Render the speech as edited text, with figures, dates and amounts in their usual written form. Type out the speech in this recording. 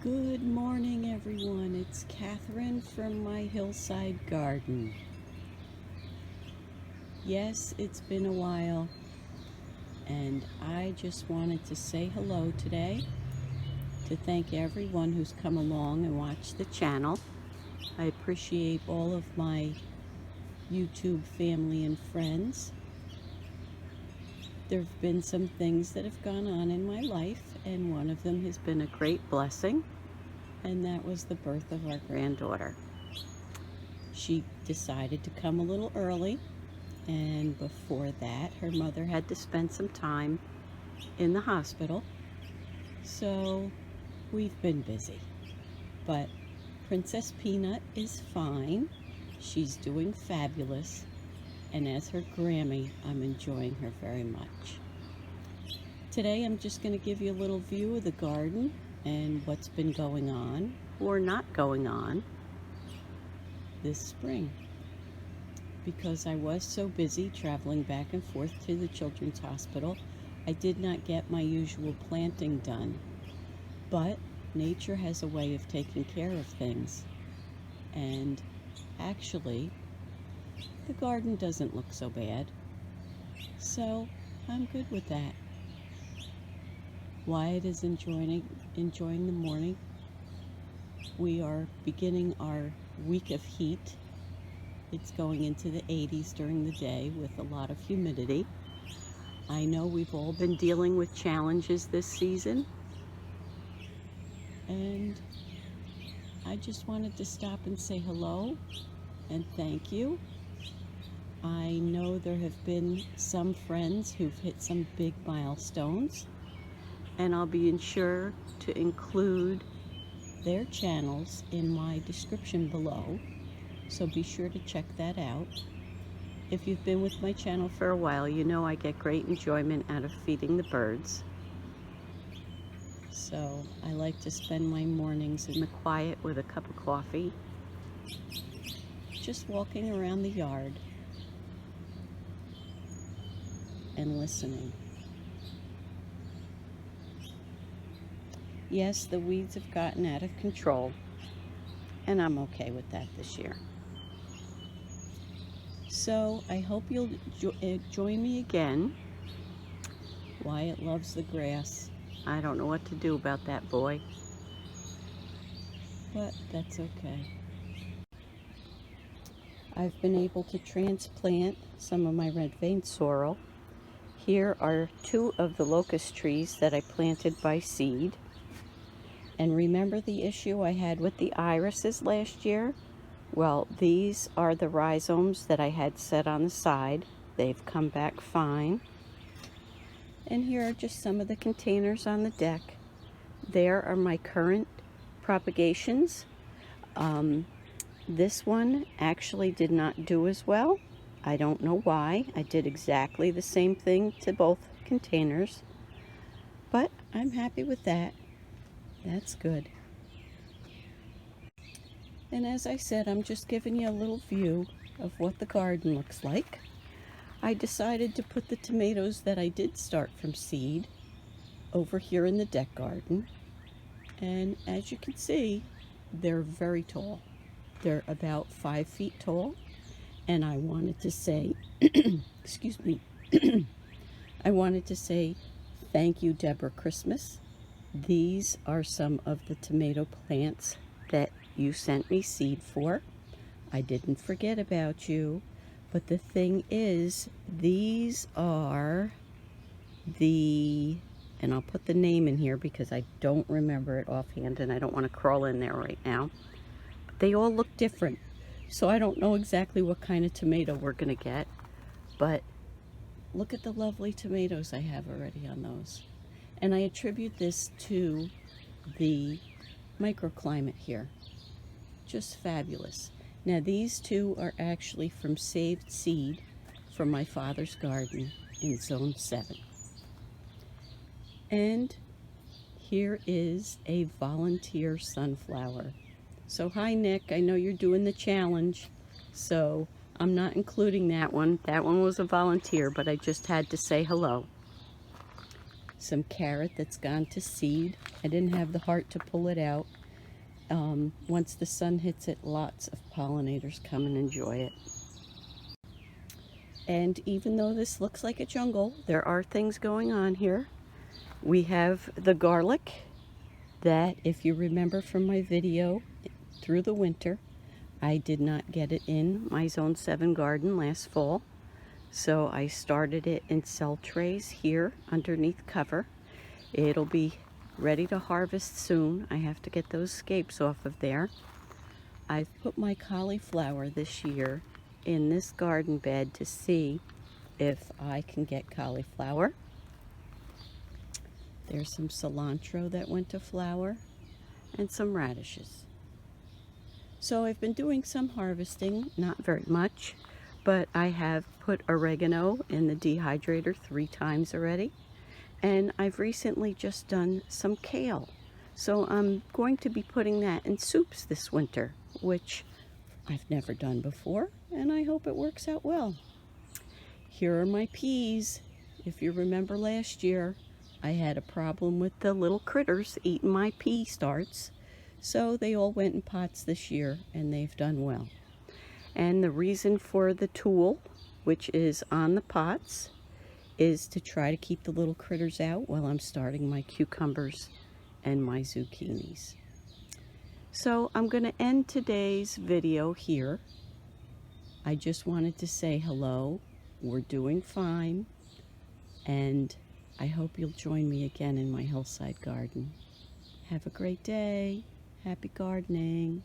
Good morning, everyone. It's Catherine from my Hillside garden. Yes, it's been a while, and I just wanted to say hello today to thank everyone who's come along and watched the channel. I appreciate all of my YouTube family and friends. There have been some things that have gone on in my life, and one of them has been a great blessing, and that was the birth of our granddaughter. She decided to come a little early, and before that, her mother had to spend some time in the hospital, so we've been busy. But Princess Peanut is fine. She's doing fabulous, and as her Grammy, I'm enjoying her very much. Today, I'm just going to give you a little view of the garden and what's been going on or not going on this spring. Because I was so busy traveling back and forth to the children's hospital, I did not get my usual planting done. But nature has a way of taking care of things. And actually, the garden doesn't look so bad. So I'm good with that. Wyatt is enjoying the morning. We are beginning our week of heat. It's going into the 80s during the day with a lot of humidity. I know we've all been dealing with challenges this season, and I just wanted to stop and say hello and thank you. I know there have been some friends who've hit some big milestones, and I'll be sure to include their channels in my description below, so be sure to check that out. If you've been with my channel for a while, you know I get great enjoyment out of feeding the birds. So I like to spend my mornings in the quiet with a cup of coffee, just walking around the yard and listening. Yes, the weeds have gotten out of control, and I'm okay with that this year. So I hope you'll join me again. Wyatt loves the grass. I don't know what to do about that boy, but that's okay. I've been able to transplant some of my red vein sorrel. Here are two of the locust trees that I planted by seed. And remember the issue I had with the irises last year? Well, these are the rhizomes that I had set on the side. They've come back fine. And here are just some of the containers on the deck. There are my current propagations. This one actually did not do as well. I don't know why. I did exactly the same thing to both containers, but I'm happy with that. That's good. And as I said, I'm just giving you a little view of what the garden looks like. I decided to put the tomatoes that I did start from seed over here in the deck garden. And as you can see, they're very tall. They're about 5 feet tall. And I wanted to say, excuse me, I wanted to say thank you, Deborah Christmas. These are some of the tomato plants that you sent me seed for. I didn't forget about you, but the thing is, these are and I'll put the name in here because I don't remember it offhand and I don't want to crawl in there right now. But they all look different, so I don't know exactly what kind of tomato we're going to get, but look at the lovely tomatoes I have already on those. And I attribute this to the microclimate here. Just fabulous. Now these two are actually from saved seed from my father's garden in Zone 7. And here is a volunteer sunflower. So hi Nick, I know you're doing the challenge, so I'm not including that one. That one was a volunteer, but I just had to say hello. some carrot that's gone to seed. I didn't have the heart to pull it out. Once the sun hits it, lots of pollinators come and enjoy it. And even though this looks like a jungle, there are things going on here. We have the garlic that, if you remember from my video through the winter, I did not get it in my Zone 7 garden last fall. So I started it in cell trays here underneath cover. It'll be ready to harvest soon. I have to get those scapes off of there. I've put my cauliflower this year in this garden bed to see if I can get cauliflower. There's some cilantro that went to flower and some radishes. So I've been doing some harvesting, not very much, but I have put oregano in the dehydrator 3 times already. And I've recently just done some kale. So I'm going to be putting that in soups this winter, which I've never done before, and I hope it works out well. Here are my peas. If you remember last year, I had a problem with the little critters eating my pea starts. So they all went in pots this year, and they've done well. And the reason for the tool, which is on the pots, is to try to keep the little critters out while I'm starting my cucumbers and my zucchinis. So I'm going to end today's video here. I just wanted to say hello. We're doing fine, and I hope you'll join me again in my hillside garden. Have a great day. Happy gardening.